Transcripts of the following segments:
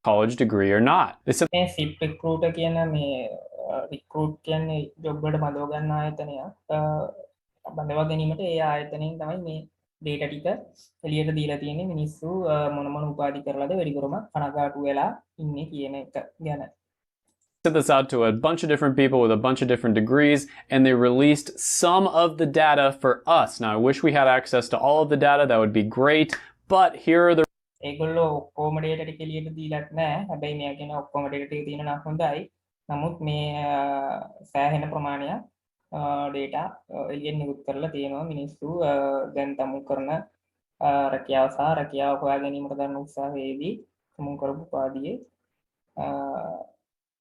college degree or not. They said මේ සිප් රික්‍රූටර් කියන මේ රික්‍රූට් කියන්නේ ජොබ් වලට බඳව ගන්න ආයතනයක්. බඳවා ගැනීමට ඒ ආයතනයෙන් තමයි මේ ඩේටා ටික එළියට දීලා තියෙන්නේ මිනිස්සු මොන මොන උපාධි කරලාද වැඩිපුරම කනගාටු වෙලා ඉන්නේ කියන එක ගැන. sent this out to a bunch of different people with a bunch of different degrees, and they released some of the data for us. Now, I wish we had access to all of the data. That would be great. But here are the ඒගොල්ලෝ ඔක්කොම data ටික එළියට දීලත් නැහැ. හැබැයි මෙයා කියන ඔක්කොම data ටික තියෙන නම් හොඳයි. නමුත් මේ සෑහෙන ප්‍රමාණයක් ඩේටා එළියෙන් නිකුත් කරලා තියෙනවා මිනිස්සු දැන් තමු කරන රැකියාව සහ රැකියාව හොයා ගැනීමට ගන්න උත්සාහයේදී තමු කරපු උපාධියේ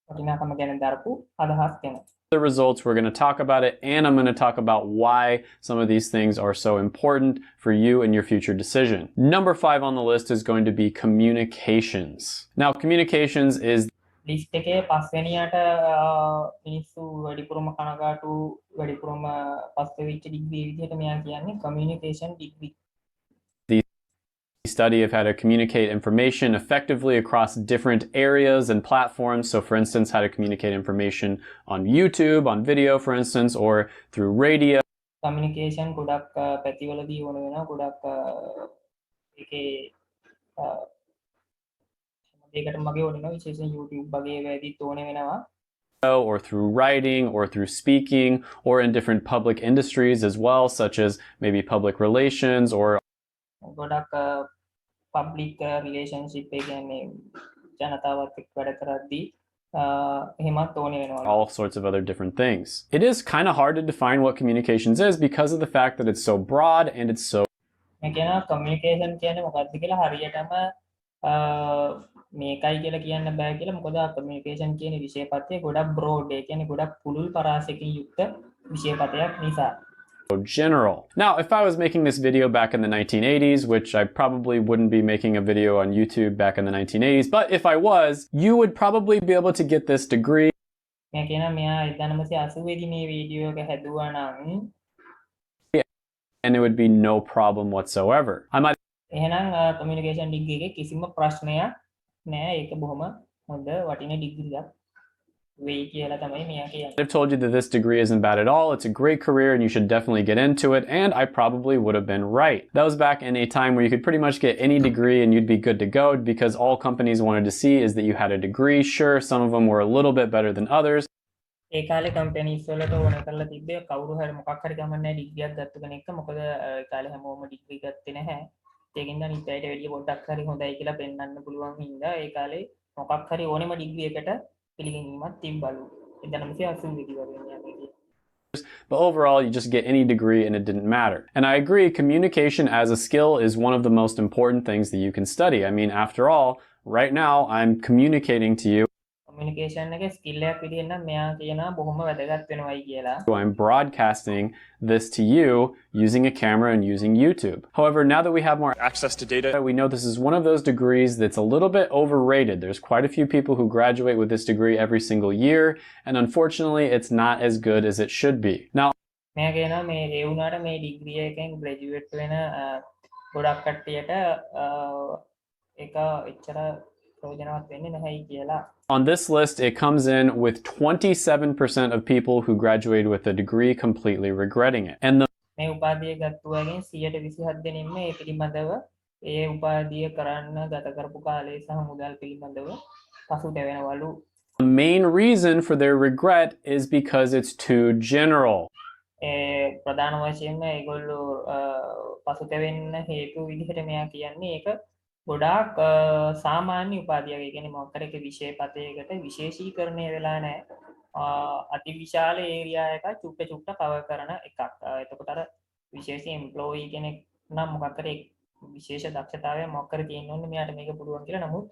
වටිනාකම ගැන දරපු අදහස් ගැන. The results, we're going to talk about it, and I'm going to talk about why some of these things are so important for you and your future decision. Number 5 on the list is going to be communications. Now, communications is list එකේ පස්වෙනියට මිනිස්සු වැඩිපුරම කනගාටු වැඩිපුරම පස්සේ වෙච්ච degree විදිහට මෙයා කියන්නේ communication degree. Study of how to communicate information effectively across different areas and platforms. So for instance, how to communicate information on YouTube, on video, for instance, or through radio. Communication ගොඩක් පැතිවලදී වුණ වෙනවා ගොඩක් ඒකේ ඒකට මගේ ඕන වෙනවා විශේෂයෙන් YouTube වගේ වැඩිත් ඕන වෙනවා. Or through writing, or through speaking, or in different public industries as well, such as maybe public relations or ගොඩක් public relationship එක කියන්නේ ජනතාවත් එක්ක වැඩ කරද්දී එහෙමත් ඕනේ වෙනවා. all sorts of other different things. It is kind of hard to define what communications is because of the fact that it's so broad and it's so මේ කියන communication කියන්නේ මොකක්ද කියලා හරියටම මේකයි කියලා කියන්න බෑ කියලා මොකද communication කියන විෂයපතේ ගොඩක් broad ඒ කියන්නේ ගොඩක් පුළුල් පරාසයකින් යුක්ත විෂයපතයක් නිසා. general. Now, if I was making this video back in the 1980s, which I probably wouldn't be making a video on YouTube back in the 1980s, but if I was, you would probably be able to get this degree. මේ කියන මෙයා 1980 දී මේ video එක හැදුවා නම් and it would be no problem whatsoever. I might එහෙනම් communication degree එකේ කිසිම ප්‍රශ්නයක් නෑ ඒක බොහොම හොඳ වටින ඩිග්‍රියක්. I've told you that this degree isn't bad at all. It's a great career and you should definitely get into it, and I probably would have been right. That was back in a time where you could pretty much get any degree and you'd be good to go because all companies wanted to see is that you had a degree. Sure, some of them were a little bit better than others. ඒ කාලේ companies වලට ඕන කරලා තිබ්බේ කවුරු හරි මොකක් හරි ගමන්නේ ඩිග්‍රියක් ගත්ත කෙනෙක් මොකද ඒ කාලේ හැමෝම ඩිග්‍රී ගත්තේ නැහැ. ඒකින්ද අනිත් අයට වැඩිය පොඩ්ඩක් හරි හොඳයි කියලා පෙන්වන්න පුළුවන් හින්දා ඒ කාලේ මොකක් හරි ඕනෙම ඩිග්‍රී එකට But overall, you just get any degree and it didn't matter. And I agree, communication as a skill is one of the most important things that you can study. I mean, after all, right now, I'm communicating to you. Communication එක skill එකක් විදිහට නම් මෙයා කියනවා බොහොම වැදගත් වෙනවයි කියලා. So I'm broadcasting this to you using a camera and using YouTube. However, now that we have more access to data, we know this is one of those degrees that's a little bit overrated. There's quite a few people who graduate with this degree every single year, and unfortunately, it's not as good as it should be. Now, මෙයා කියනවා මේ ඒ වුණාට මේ degree එකෙන් graduate වෙන ගොඩක් කට්ටියට ඒක එච්චර ප්‍රයෝජනවත් වෙන්නේ නැහැයි කියලා. On this list, it comes in with 27% of people who graduated with a degree completely regretting it. And මේ උපාධිය ගත්තවගෙන් 127 දෙනෙක්ම ඒ පිළිබඳව ඒ උපාධිය කරන්න ගත කරපු කාලය සහ මුදල් පිළිබඳව පසුතැවෙනවලු. The main reason for their regret is because it's too general. ප්‍රධාන වශයෙන්ම ඒගොල්ලෝ පසුතැවෙන්න හේතු විදිහට මෙයා කියන්නේ ඒක ගොඩාක් සාමාන්‍ය උපාධියක්. ඒ කියන්නේ මොකක් හරි එක විෂයපතයකට විශේෂීකරණය වෙලා නැහැ. අතිවිශාල ඒරියා එක චුට්ට චුට්ට කවර් කරන එකක්. එතකොට අර විශේෂ එම්ප්ලොයි කෙනෙක් නම් මොකක් හරි විශේෂ දක්ෂතාවයක් මොකක් හරි තියෙන්න ඕනේ මෙයාට මේක පුළුවන් කියලා. නමුත්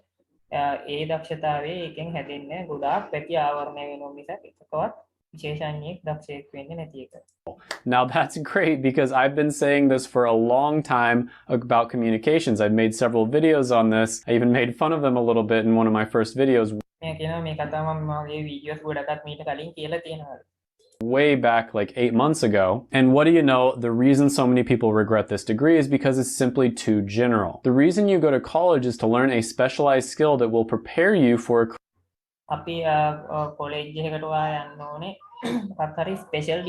ඒ දක්ෂතාවයේ එකෙන් හැදෙන්නේ ගොඩාක් පැති ආවරණය වෙනවා මිසක් එකකවත් විශේෂඥයෙක් දක්ෂයෙක් වෙන්නේ නැති එක. Now that's great because I've been saying this for a long time about communications. I've made several videos on this. I even made fun of them a little bit in one of my first videos. මේ කියනවා මේ කතාව මම මගේ videos ගොඩක්ත් මීට කලින් කියලා තියෙනවා. way back like 8 months ago. And what do you know? The reason so many people regret this degree is because it's simply too general. The reason you go to college is to learn a specialized skill that will prepare you for a අපි college එකකට ඔයා යන්න ඕනේ මොකක් හරි special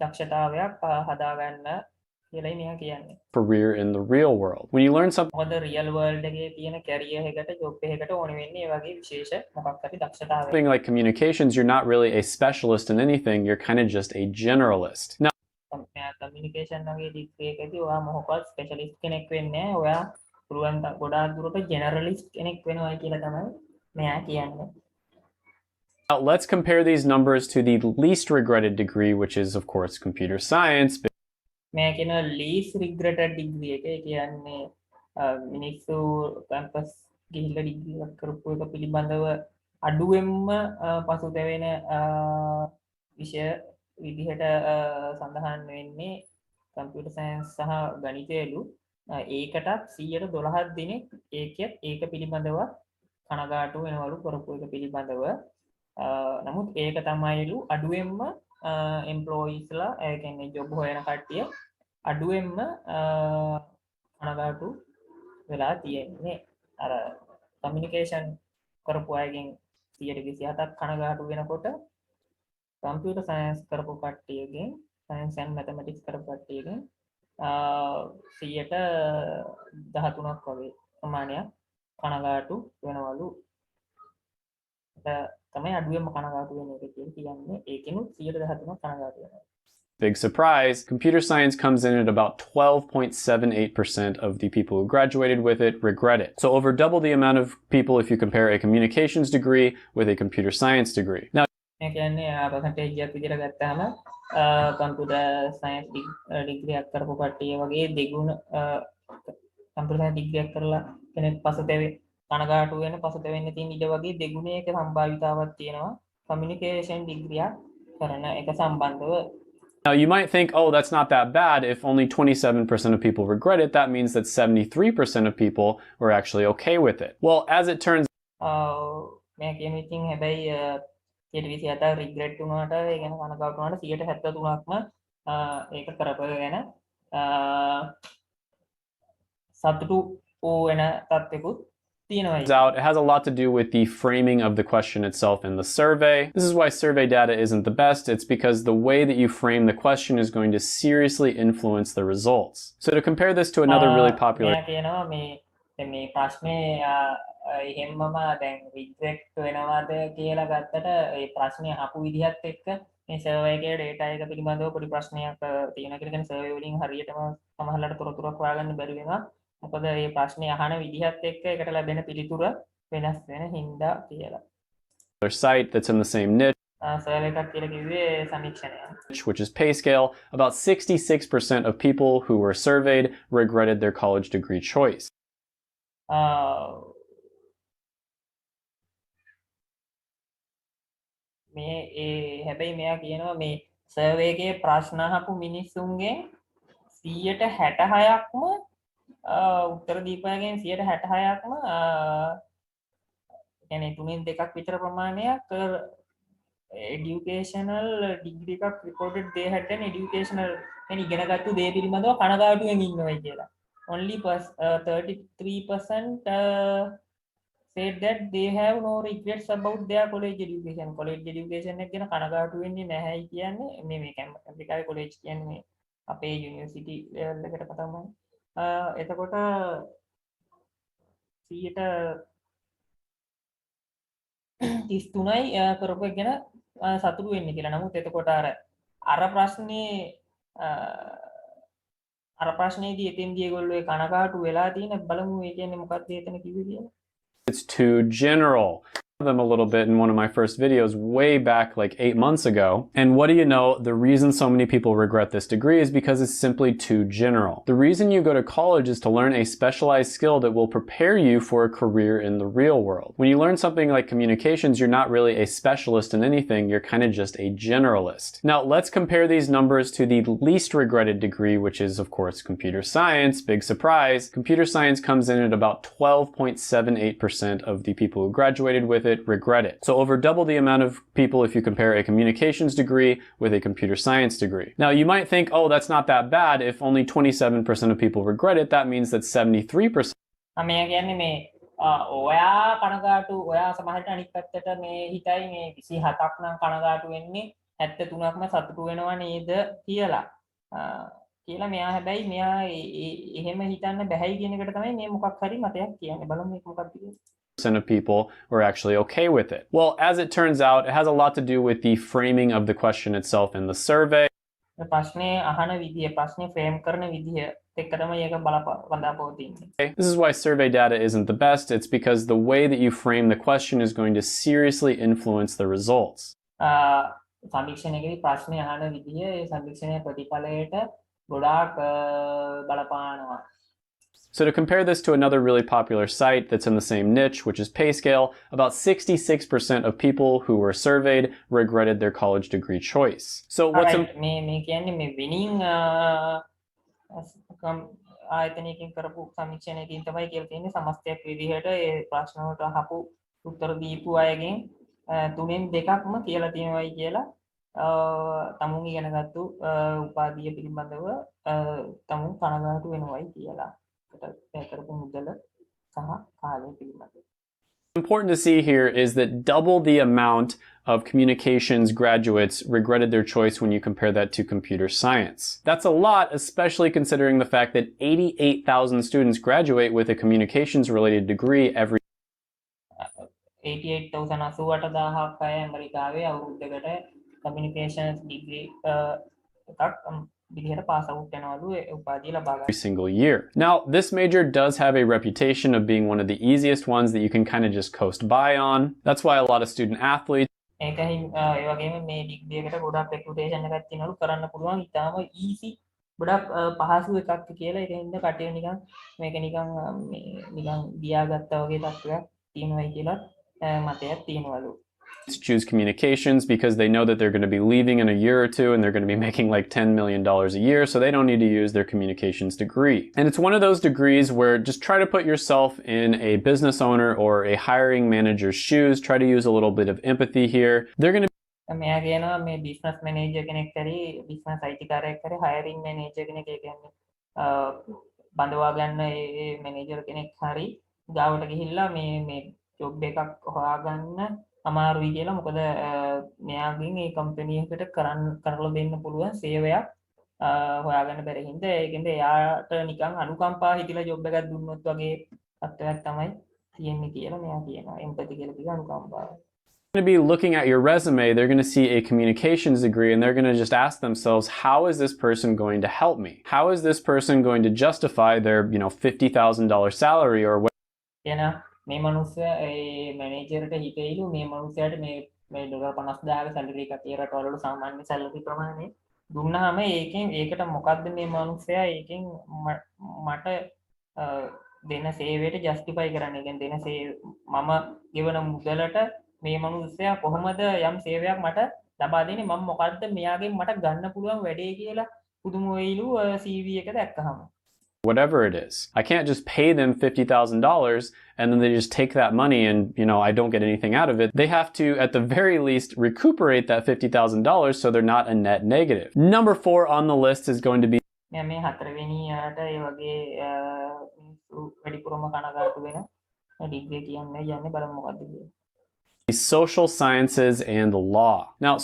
දක්ෂතාවයක් හදාගන්න කියලායි මෙයා කියන්නේ. career in the real world. When you learn something මොකද රියල් වර්ල්ඩ් එකේ තියෙන කැරියර් එකට ජොබ් එකකට ඕනේ වෙන්නේ ඒ වගේ විශේෂ මොකක් හරි දක්ෂතාවයක්. like communications, you're not really a specialist in anything, you're kind of just a generalist. Now, communication වගේ ඩිග්‍රී එකදී ඔයා මොකක්වත් ස්පෙෂලිස්ට් කෙනෙක් වෙන්නේ නැහැ. ඔයා පුළුවන් ගොඩාක් දුරට ජෙනරලිස්ට් කෙනෙක් වෙනවා කියලා තමයි මෙයා කියන්නේ. Now, let's compare these numbers to the least regretted degree, which is, of course, computer science. මෙයා කියන least regretted degree එක කියන්නේ මිනිස්සු කැම්පස් ගිහිල්ලා ඩිග්‍රී එකක් කරපු එක පිළිබඳව අඩුවෙන්ම පසුතැවෙන විෂය විදිහට සඳහන් වෙන්නේ කම්පියුටර් සයන්ස් සහ ගණිතයලු. ඒකටත් 112 දිනක් ඒක පිළිබඳව කනගාටු වෙනවලු කරපු එක පිළිබඳව. නමුත් ඒක තමයිලු අඩුවෙන්ම එම්ප්ලොයිස්ලා ඒ කියන්නේ ජොබ් හොයන කට්ටිය අඩුවෙන්ම කනගාටු වෙලා තියෙන්නේ. අර කමියුනිකේෂන් කරපු අයගෙන් 127ක් කනගාටු වෙනකොට කම්පියුටර් සයන්ස් කරපු කට්ටියගෙන් සයන්ස් ඇන්ඩ් මැතමැටික්ස් කරපු කට්ටියගෙන් 13ක් වගේ ප්‍රමාණයක් කනගාටු වෙනවලු. තමයි අඩුවෙන්ම කනගාටු වෙන එක කියන්නේ. ඒකෙනුත් 13ක් කනගාටු වෙනවා. Big surprise, computer science comes in at about 12.78% of the people who graduated with it regret it. So over double the amount of people if you compare a communications degree with a computer science degree. Now, ඒ කියන්නේ percentage එකක් විදිහට ගත්තාම computer science degree එකක් කරපු කට්ටිය වගේ දෙගුණ computer science degree එකක් කරලා කෙනෙක් කනගාටු වෙන පසුතැවෙන්න තියෙන ඉඩ වගේ දෙගුණයක සම්භාවිතාවක් තියෙනවා කමියුනිකේෂන් ඩිග්‍රී එකක් කරන එක සම්බන්ධව. Now you might think, oh, that's not that bad. If only 27% of people regret it, that means that 73% of people were actually okay with it. Well, as it turns මේ කියන ඉතින් හැබැයි 127 regret වුණාට ඒ කියන්නේ කනගාටු වුණාට 73%ක්ම ඒක කරපගෙන සතුටු වෙන තත්ත්වෙකුත් out, it has a lot to do with the framing of the question itself in the survey. This is why survey data isn't the best. It's because the way that you frame the question is going to seriously influence the results. So to compare this to another really popular මේ ප්‍රශ්නේ එහෙම්මම දැන් reject වෙනවද කියලා ගත්තට ඒ ප්‍රශ්නේ අහපු විදිහත් එක්ක මේ සර්වර් එකේ data එක පිළිබඳව පොඩි ප්‍රශ්නයක් තියෙනවා කියලා කියන්නේ සර්වර් වලින් හරියටම සමහරවිට තොරතුරක් හොයාගන්න බැරි වෙනවා. මොකද මේ ප්‍රශ්නේ අහන විදිහත් එක්ක ඒකට ලැබෙන පිළිතුර වෙනස් වෙන හින්දා කියලා. site that's in the same niche, server එකක් කියලා කිව්වේ සමීක්ෂණය. which is PayScale, about 66% of people who were surveyed regretted their college degree choice. හැබැයි මෙයා කියනවා මේ සර්වේ එකේ ප්‍රශ්න අහපු මිනිස්සුන්ගෙන් 66%ක්ම උත්තර දීපයගෙන් 66%ක්ම කියන්නේ 3/2ක් විතර ප්‍රමාණයක් educational degree එකක් reported they had an educational يعني ඉගෙනගත්තු දේ පිළිබඳව කනගාටුවෙන් ඉන්නවයි කියලා. Only 33% said that they have no regrets about their college education. College education එක ගැන කනගාටු වෙන්නේ නැහැයි කියන්නේ මේ ඇමරිකාවේ college කියන්නේ අපේ university level එකට තමයි. එතකොට 33යි කරපු එක ගැන සතුටු වෙන්නේ කියලා. නමුත් එතකොට අර ප්‍රශ්නේදී එතෙන්දී ඒගොල්ලෝ ඒ කනගාටු වෙලා තියෙන බලමු ඒ කියන්නේ මොකක්ද එතන කිව්වේ කියලා. It's too general. Them a little bit in one of my first videos way back like 8 months ago. And what do you know? The reason so many people regret this degree is because it's simply too general. The reason you go to college is to learn a specialized skill that will prepare you for a career in the real world. When you learn something like communications, you're not really a specialist in anything, you're kind of just a generalist. Now let's compare these numbers to the least regretted degree, which is of course computer science. Big surprise. Computer science comes in at about 12.78% of the people who graduated with with it regret it. So over double the amount of people if you compare a communications degree with a computer science degree. Now you might think, oh, that's not that bad. If only 27% of people regret it, that means that 73%. මේ කියන්නේ මේ ඔයා කනගාටු ඔයා සමහරට අනිත් පැත්තට මේ හිතයි මේ 27ක් නම් කනගාටු වෙන්නේ 73ක්ම සතුටු වෙනවා නේද කියලා. කියලා මෙයා හැබැයි මෙයා එහෙම හිතන්න බැහැයි කියන එකට තමයි මේ මොකක් හරි මතයක් කියන්නේ. බලමු මේක මොකක්ද කියලා. Of people were actually okay with it. Well, as it turns out, it has a lot to do with the framing of the question itself in the survey. ප්‍රශ්නේ අහන විදිය, ප්‍රශ්නේ ෆ්‍රේම් කරන විදිය එක්ක තමයි ඒක බලාපොරොත්තු වෙන්නේ. This is why survey data isn't the best. It's because the way that you frame the question is going to seriously influence the results. සමීක්ෂණයේදී ප්‍රශ්නේ අහන විදිය ඒ සමීක්ෂණයේ ප්‍රතිඵලයට ගොඩාක් බලපානවා. So to compare this to another really popular site that's in the same niche, which is PayScale, about 66% of people who were surveyed regretted their college degree choice. So what's මේ කියන්නේ මේ winning ආයතනයකින් කරපු සමීක්ෂණයකින් තමයි කියලා තියෙන්නේ සමස්තයක් විදිහට ඒ ප්‍රශ්න වලට අහපු උත්තර දීපු අයගෙන් තුනෙන් දෙකක්ම කියලා තියෙනවායි කියලා තමුන් ඉගෙනගත්තු උපාධිය පිළිබඳව තමුන් කනගාටු වෙනවායි කියලා. Important to see here is that double the amount of communications graduates regretted their choice when you compare that to computer science. That's a lot, especially considering the fact that 88,000 students graduate with a communications related degree every 88,000 අය ඇමරිකාවේ අවුරුද්දකට communications degree එකක් විදිහට pass out වෙනවලු උපාධිය ලබා ගන්න. Every single year. Now, this major does have a reputation of being one of the easiest ones that you can kind of just coast by on. That's why a lot of student athletes ඒකයි ඒ වගේම මේ degree එකට ගොඩක් reputation එකක් තියෙනවලු කරන්න පුළුවන් ඉතාලම easy ගොඩක් පහසු එකක් කියලා ඒකින්ද කටිය නිකන් මේක නිකන් දියාගත්තා වගේ තත්ත්වයක් තියෙනවායි කියලා මතයක් තියෙනවලු. choose communications because they know that they're going to be leaving in a year or two and they're going to be making like $10 million a year, so they don't need to use their communications degree. And it's one of those degrees where just try to put yourself in a business owner or a hiring manager's shoes. Try to use a little bit of empathy here. They're going to මෙයා කියනවා මේ business manager කෙනෙක් කරි business අයිතිකාරයෙක් කරි හයරින් manager කෙනෙක් ඒ කියන්නේ බඳවා ගන්න ඒ manager කෙනෙක් හරි ගාවට ගිහිල්ලා මේ ජොබ් එකක් හොයාගන්න අමාරුයි කියලා මොකද මෙයාගෙන් ඒ කම්පැනි එකට කරලා දෙන්න පුළුවන් සේවයක් හොයාගන්න බැරි හින්දා ඒකෙන්ද එයාට නිකන් අනුකම්පා හිතිලා ජොබ් එකක් දුන්නොත් වගේ තත්ත්වයක් තමයි තියෙන්නේ කියලා මෙයා කියනවා එම්පති කියලා කිව්ව අනුකම්පාව. Going to be looking at your resume, they're going to see a communications degree and they're going to just ask themselves, how is this person going to help me? How is this person going to justify their, $50,000 salary or what? මේ මනුස්සයා ඒ මැනේජර්ට හිතෙයිලු මේ මනුස්සයාට මේ $50,000 salary එකක් ඒ රටවල සාමාන්‍ය salary ප්‍රමාණය දුන්නාම ඒකට මොකද්ද මේ මනුස්සයා ඒකෙන් මට දෙන සේවයට ජස්ටිෆයි කරන්න. ඒ කියන්නේ මම ගෙවන මුදලට මේ මනුස්සයා කොහොමද යම් සේවයක් මට ලබා දෙන්නේ මම මොකද්ද මෙයාගෙන් මට ගන්න පුළුවන් වැඩේ කියලා පුදුම වෙයිලු CV එක දැක්කහම. Whatever it is. I can't just pay them $50,000 and then they just take that money and, I don't get anything out of it. They have to, at the very least, recuperate that $50,000 so they're not a net negative. Number 4 on the list is going to be මේ හතරවෙනියට ඒ වගේ වැඩිපුරම කනගාටු වෙන degree කියන්නේ යන්නේ බලමු මොකද්ද කියලා. Social sciences and law. Now,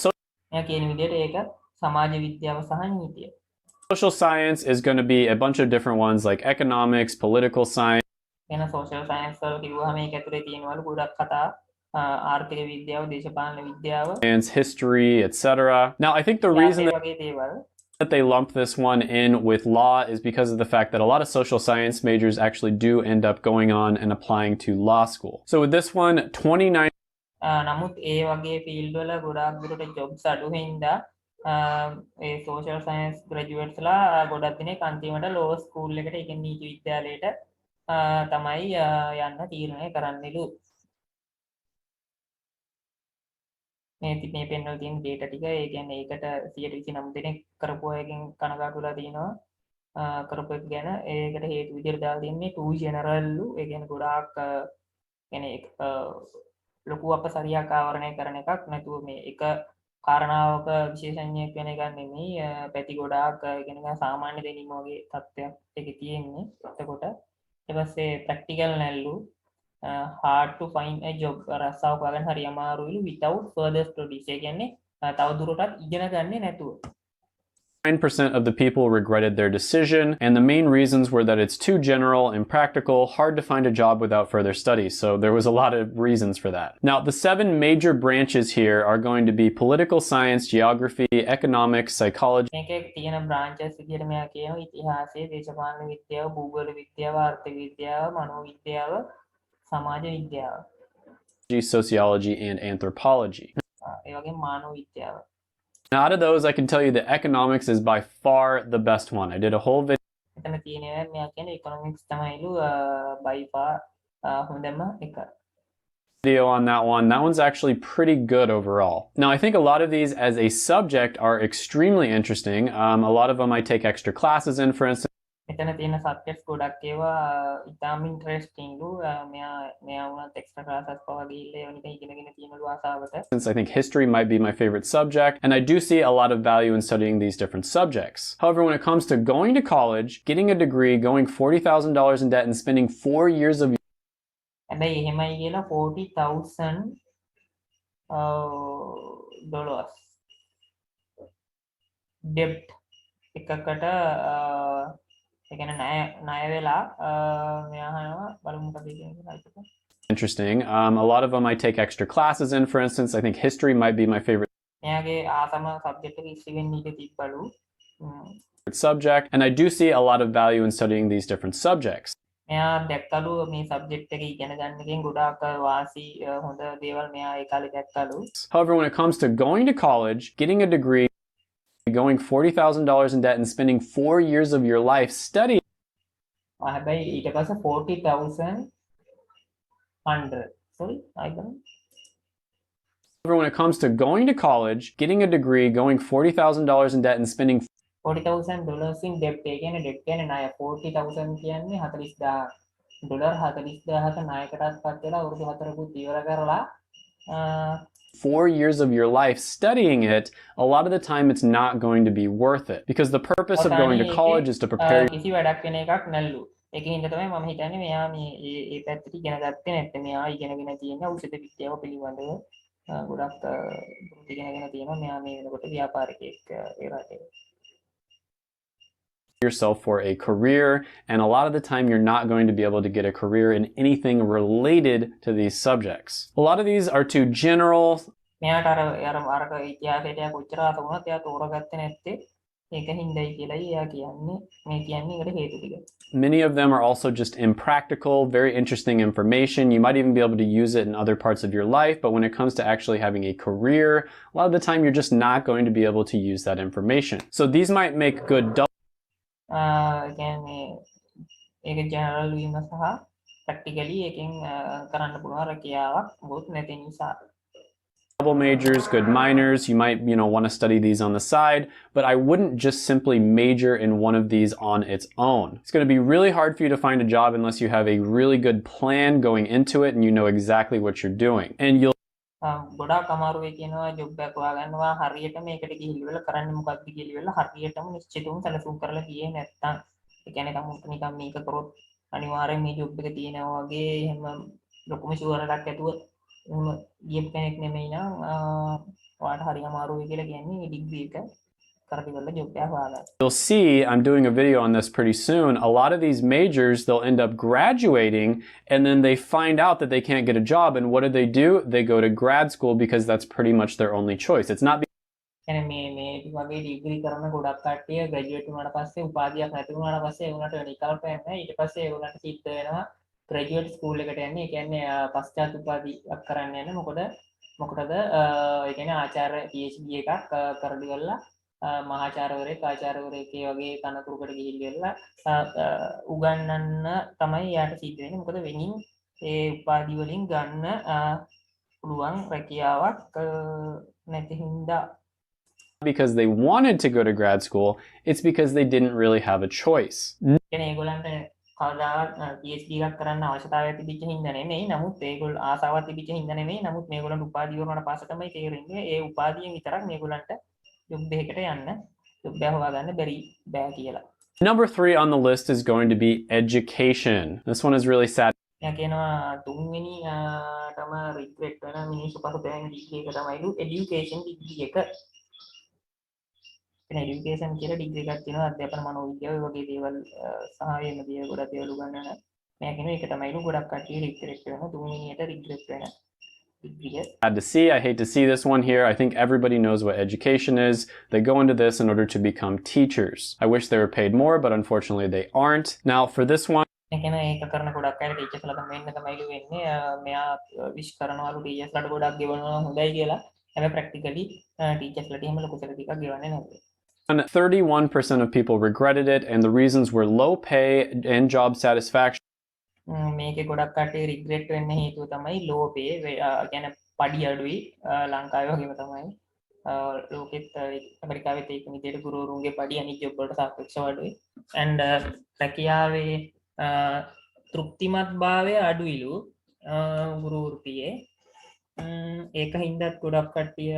මෙයා කියන විදිහට ඒක සමාජ විද්‍යාව සහ නීතිය. Social science is going to be a bunch of different ones like economics, political science. එන social science වල කිව්වහම ඒක ඇතුලේ තියෙනවලු ගොඩක් කතා ආර්ථික විද්‍යාව, දේශපාලන විද්‍යාව, history, etc. Now, I think the reason that they lump this one in with law is because of the fact that a lot of social science majors actually do end up going on and applying to law school. So with this one, 29 නමුත් ඒ වගේ field වල ගොඩාක් දුරට Jobs අඩු හින්දා ඒ social science graduates ලා ගොඩක් දිනෙක අන්තිමට law school එකට ඒ කියන්නේ නීති විද්‍යාලයට තමයි යන්න තීරණය කරන්නලු. මේ පෙන්නලා තියෙන data ටික ඒ කියන්නේ ඒකට 129 දෙනෙක් කරපු අයගෙන් කනගාටුලා තියෙනවා. කරපු එක ගැන ඒකට හේතු විදිහට දාලා තින්නේ 2 general ලු ඒ කියන්නේ ගොඩාක් කියන්නේ ලොකු අප සරියාකාවරණය කරන එකක් නැතුව මේ එක කාරණාවක විශේෂඥයෙක් වෙන එකක් නෙමෙයි පැති ගොඩාක් ඉගෙන ගන්න සාමාන්‍ය දෙනින් වගේ තත්ත්වයක් ඒකේ තියෙන්නේ. එතකොට ඊට පස්සේ practical නැල්ලු hard to find a job රස්සාවක් හොයාගන්න හරි අමාරුයිලු without further studies. ඒ කියන්නේ තව දුරටත් ඉගෙන ගන්නේ නැතුව. 9% of the people regretted their decision, and the main reasons were that it's too general, impractical, hard to find a job without further studies. So there was a lot of reasons for that. Now, the 7 major branches here are going to be political science, geography, economics, psychology, මේකේ තියෙන branches විදිහට මෙයා කියනවා ඉතිහාසය, දේශපාලන විද්‍යාව, භූගෝල විද්‍යාව, ආර්ථික විද්‍යාව, මනෝවිද්‍යාව, සමාජ විද්‍යාව. sociology, and anthropology. ඒ වගේම මානව විද්‍යාව. Now, out of those, I can tell you that economics is by far the best one. I did a whole එතන තියෙනවා මෙයා කියන්නේ economics තමයිලු by far හොඳම එක. video on that one. That one's actually pretty good overall. Now, I think a lot of these as a subject are extremely interesting. A lot of them I take extra classes in, for instance. එතන තියෙන subjects ගොඩක් ඒවා ඉතාම ඉන්ටරෙස්ටිංලු මෙයා වුණත් extra classes පවා ගිහිල්ලා ඒවා නිකන් ඉගෙනගෙන තියෙනලු ආසාවට. Since I think history might be my favorite subject, and I do see a lot of value in studying these different subjects. However, when it comes to going to college, getting a degree, going $40,000 in debt, and spending 4 years of හැබැයි එහෙමයි කියලා $40,000 debt එකකට ඒ කියන්නේ ණය වෙලා මෙයා අහනවා බලමු මොකද කියන්නේ. Interesting. A lot of them I take extra classes in, for instance. I think history might be my favorite මෙයාගේ ආසම සබ්ජෙක්ට් එක history වෙන්න ඉඩ තිබ්බලු. subject, and I do see a lot of value in studying these different subjects. මෙයා දැක්කලු මේ subject එක ඉගෙන ගන්න එකෙන් ගොඩාක් වාසි හොඳ දේවල් මෙයා ඒ කාලේ දැක්කලු. However, when it comes to going to college, getting a degree, going $40,000 in debt, and spending 4 years of your life studying, හැබැයි ඊට පස්සේ 40,000 sorry I don't. However, when it comes to going to college, getting a degree, going $40,000 in debt, and spending $40,000 in debt ඒ කියන්නේ debt කියන්නේ ණය 40,000 කියන්නේ 40,000 dollar 40,000ක ණයකටත් පත් වෙලා අවුරුදු 4කුත් ඉවර කරලා 4 years of your life studying it, a lot of the time it's not going to be worth it, because the purpose of going to college is to prepare කිසි වැඩක් වෙන එකක් නැල්ලු. ඒකෙන් හින්දා තමයි මම හිතන්නේ මෙයා මේ ඒ පැත්තට ඉගෙන ගත්තේ නැත්නම් මෙයා ඉගෙනගෙන තියෙන ඖෂධ විද්‍යාව පිළිබඳව ගොඩක් ඉගෙනගෙන තියෙනවා. මෙයා මේ වෙනකොට ව්‍යාපාරිකයෙක් ඒ රටේ. yourself for a career, and a lot of the time you're not going to be able to get a career in anything related to these subjects. A lot of these are too general. මෙයාට අර ඉතිහාසයට කොච්චර ආස වුණත් එයා තෝරගත්තේ නැත්තේ ඒක හින්දායි කියලායි එයා කියන්නේ මේ කියන්නේ ඒකට හේතු ටික. Many of them are also just impractical, very interesting information. You might even be able to use it in other parts of your life, but when it comes to actually having a career, a lot of the time you're just not going to be able to use that information. So these might make good කියන්නේ ඒක general වීම සහ practically එකෙන් කරන්න පුළුවන් රැකියාවක් මොකද නැති නිසා. double majors, good minors. You might, want to study these on the side, but I wouldn't just simply major in one of these on its own. It's going to be really hard for you to find a job unless you have a really good plan going into it and you know exactly what you're doing. And you'll ගොඩාක් අමාරුයි කියනවා job එකක් හොයාගන්නවා හරියට මේකට ගිහිල්ලා කරන්නේ මොකක්ද කියලා හරියටම නිශ්චිතවම සැලසුම් කරලා ගියේ නැත්තම් ඒ කියන්නේ කමුත් නිකන් මේක කරොත් අනිවාර්යෙන් මේ ජොබ් එක තියෙනවා වගේ එහෙම ලොකුම ෂුවර් එකක් ඇතුව එහෙම ගියප් කෙනෙක් නෙමෙයි නම් ඔයාලට හරි අමාරුයි කියලා කියන්නේ ඩිග්‍රී එක කරලා ජොබ් එකක් හොයාගන්න. You'll see, I'm doing a video on this pretty soon, a lot of these majors, they'll end up graduating and then they find out that they can't get a job, and what do? They go to grad school because that's pretty much their only choice. It's not කියන්නේ මේ වගේ degree කරන ගොඩක් කට්ටිය graduate වුණාට පස්සේ උපාධියක් නැති වුණාට පස්සේ ඒ උනට විකල්පයක් නැහැ. ඊට පස්සේ ඒ උනට සිද්ධ වෙනවා ග්‍රැජුවේට් ස්කූල් එකට යන්නේ. ඒ කියන්නේ පශ්චාත් උපාධියක් කරන්න යන්නේ මොකටද ඒ කියන්නේ ආචාර්ය PhD එකක් කරලා මහාචාර්යවරයෙක් ආචාර්යවරයෙක් වගේ තනතුරකට ගිහිල්ලා උගන්වන්න තමයි යාට සිද්ධ වෙන්නේ. මොකද වෙනින් ඒ උපාධි වලින් ගන්න පුළුවන් රැකියාවක් නැති හින්දා. Because they wanted to go to grad school, it's because they didn't really have a choice. කියන්නේ ඒගොල්ලන්ට කවදාවත් PhD එකක් කරන්න අවශ්‍යතාවයක් තිබිච්ච හින්දා නෙමෙයි. නමුත් ඒගොල්ලෝ ආසාවක් තිබිච්ච හින්දා නෙමෙයි. නමුත් මේගොල්ලන්ට උපාධිය වුණාට පස්සේ තමයි තේරෙන්නේ ඒ උපාධියෙන් විතරක් මේගොල්ලන්ට ජොබ් එකකට යන්න ජොබ් එක හොයාගන්න බෑ කියලා. Number 3 on the list is going to be education. This one is really sad. මෙයා කියනවා තුන්වෙනි තම රිග්‍රෙට් වෙන මිනිස්සු පසුතැවෙන ඩිග්‍රී එක තමයිලු এডুকেෂන් ඩිග්‍රී එක. එඩියුකේෂන් කියලා ඩිග්‍රී එකක් තියෙනවා අධ්‍යාපන මනෝවිද්‍යාව වගේ දේවල් සහ එහෙම දේවල් ගොඩක් දේවල් උගන්වන මෙයා කියනවා ඒක තමයිලු ගොඩක් කට්ටිය රිග්‍රෙට් වෙනවා තුන්වෙනියට රිග්‍රෙට් වෙන degree. Sad to see. I hate to see this one here. I think everybody knows what education is. They go into this in order to become teachers. I wish they were paid more, but unfortunately they aren't. Now for this one, මේකන ඒක කරන ගොඩක් අය ටීචර්ස්ලා තමයි වෙන්න තමයිලු වෙන්නේ මෙයා විශ් කරනවලු ටීචර්ස්ලාට ගොඩක් ගෙවනවා හොඳයි කියලා. හැබැයි ප්‍රැක්ටිකලි ටීචර්ස්ලාට එහෙම ලොකු සැලරි ටිකක් ගෙවන්නේ නැහැ. 31% of people regretted it, and the reasons were low pay and job satisfaction. මේකේ ගොඩක් කට්ටිය රිග්‍රෙට් වෙන්න හේතුව තමයි low pay කියන්නේ පඩි අඩුයි ලංකාවේ වගේම තමයි ලෝකෙත් ඇමරිකාවෙත් ඒක විදිහට ගුරුවරුන්ගේ පඩි අනිත් ජොබ් වලට සාපේක්ෂව අඩුයි and රැකියාවේ තෘප්තිමත් භාවය අඩුයිලු ගුරු වෘත්තියේ ඒක හින්දාත් ගොඩක් කට්ටිය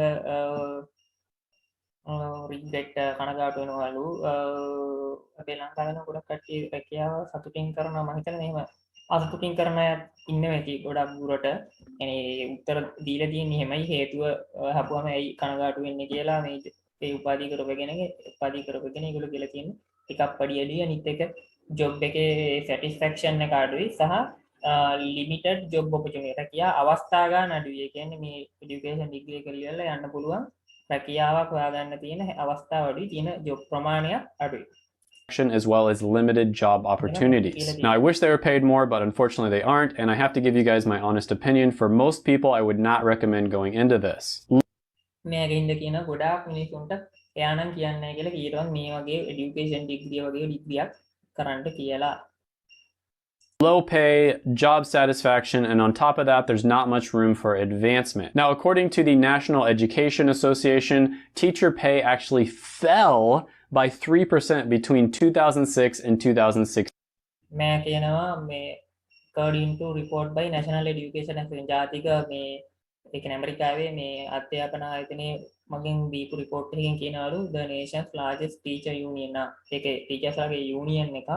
රිග්‍රෙට් කනගාටු වෙනවලු අපේ ලංකාවේ නම් ගොඩක් කට්ටිය රැකියාව සතුටින් කරනවා මම හිතන්නේ එහෙම අසතුටින් කරන ඉන්නවා ඇති ගොඩක් දුරට يعني උත්තර දීලා තියෙන්නේ එහෙමයි හේතුව හපුවම ඇයි කනගාටු වෙන්නේ කියලා මේ ඒ උපාධිය කරපගෙන ඒගොල්ලෝ කියලා තියෙන්නේ ටිකක් පඩි අඩුයි අනිත් එක ජොබ් එකේ සැටිස්ෆැක්ෂන් එක අඩුයි සහ ලිමිටඩ් ජොබ් ඔපචුනිටි රැකියා අවස්ථා ගන්න අඩුයි. ඒ කියන්නේ මේ এডুকেෂන් ඩිග්‍රී එක ලියලා යන්න පුළුවන් රැකියාවක් හොයාගන්න තියෙන අවස්ථාව අඩුයි තියෙන ජොබ් ප්‍රමාණය අඩුයි. As well as limited job opportunities. Now, I wish they were paid more, but unfortunately they aren't, and I have to give you guys my honest opinion. For most people, I would not recommend going into this. මේකින්ද කියන ගොඩාක් මිනිස්සුන්ට එයා නම් කියන්නේ නැහැ කියලා කියනවා මේ වගේ এডুকেෂන් ඩිග්‍රී වගේ ඩිග්‍රියක් කරන්න කියලා. Low pay, job satisfaction, and on top of that, there's not much room for advancement. Now, according to the National Education Association, teacher pay actually fell by 3% between 2006 and 2016. मैं कहना मैं according to report by National Education Association ජාතික මේ ඒක ඇමරිකාවේ මේ අධ්‍යාපන ආයතනයේ මගෙන් දීපු report එකකින් කියනවලු the nation's largest teacher union ඒකේ teachers ලාගේ union එක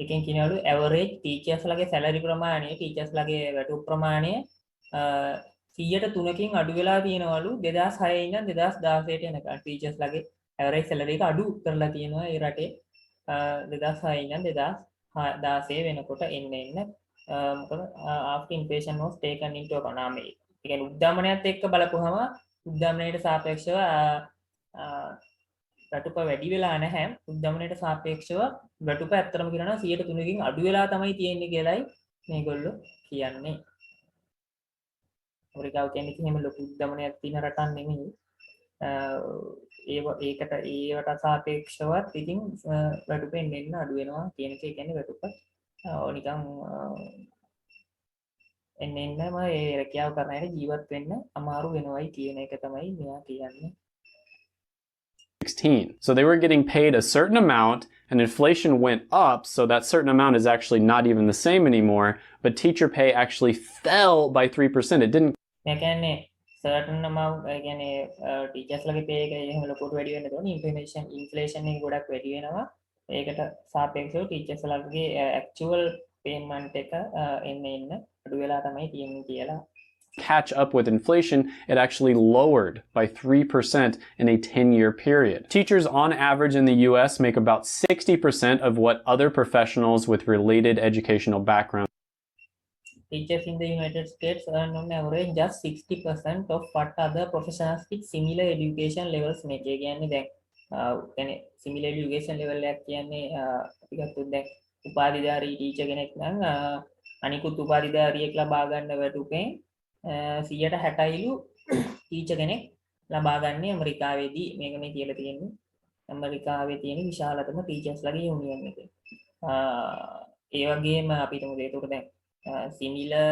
එකෙන් කියනවලු average teachers ලාගේ salary ප්‍රමාණය teachers ලාගේ වැටුප් ප්‍රමාණය 103කින් අඩු වෙලා තියෙනවලු 2006 ඉඳන් 2016ට යනකම් teachers ලාගේ average salary එක අඩු කරලා තියෙනවා ඒ රටේ 2006 ඉඳන් 2016 වෙනකොට එන්න මොකද after inflation was taken into account ඒ කියන්නේ උද්දමනයත් එක්ක බලපුවම උද්දමනයට සාපේක්ෂව වැටුප වැඩි වෙලා නැහැ උද්දමනයට සාපේක්ෂව වැටුප ඇත්තටම කියනවා 103කින් අඩු වෙලා තමයි තියෙන්නේ කියලායි මේගොල්ලෝ කියන්නේ ඇමරිකාව කියන්නේ එහෙම ලොකු උද්දමනයක් තියෙන රටක් නෙමෙයි ඒවට සාපේක්ෂවත් ඉතින් වැටුපෙන් එන්න අඩු වෙනවා කියන එක කියන්නේ වැටුප නිකන් එන්නම ඒ රැකියාව කරන අය ජීවත් වෙන්න අමාරු වෙනවයි කියන එක තමයි මෙයා කියන්නේ. 16. So they were getting paid a certain amount and inflation went up, so that certain amount is actually not even the same anymore, but teacher pay actually fell by 3%. It didn't. මේ කියන්නේ certain amount කියන්නේ teachers ලගේ pay එක එහෙම ලොකුට වැඩි වෙන්න ඕනේ inflation එක ගොඩක් වැඩි වෙනවා ඒකට සාපේක්ෂව ටීචර්ස් ලගේ actual payment එක එන්න අඩු වෙලා තමයි තියෙන්නේ කියලා catch up with inflation, it actually lowered by 3% in a 10-year period. Teachers on average in the US make about 60% of what other professionals with related educational backgrounds. Teachers in the United States earn on average just 60% of what other professionals with similar education levels make. ඒ කියන්නේ දැන් කියන්නේ similar education level එකක් කියන්නේ අපි ගත්තොත් දැන් උපාධිධාරී teacher කෙනෙක් නම් අනිකුත් උපාධිධාරියෙක් ලබා ගන්න වැටුපෙන් 160යිලු ටීචර් කෙනෙක් ලබා ගන්න ඇමරිකාවේදී මේක මේ කියලා තියෙන්නේ ඇමරිකාවේ තියෙන විශාලතම ටීචර්ස් ලගේ යුනියන් එක. ඒ වගේම අපි හිතමු ඒකට දැන් similar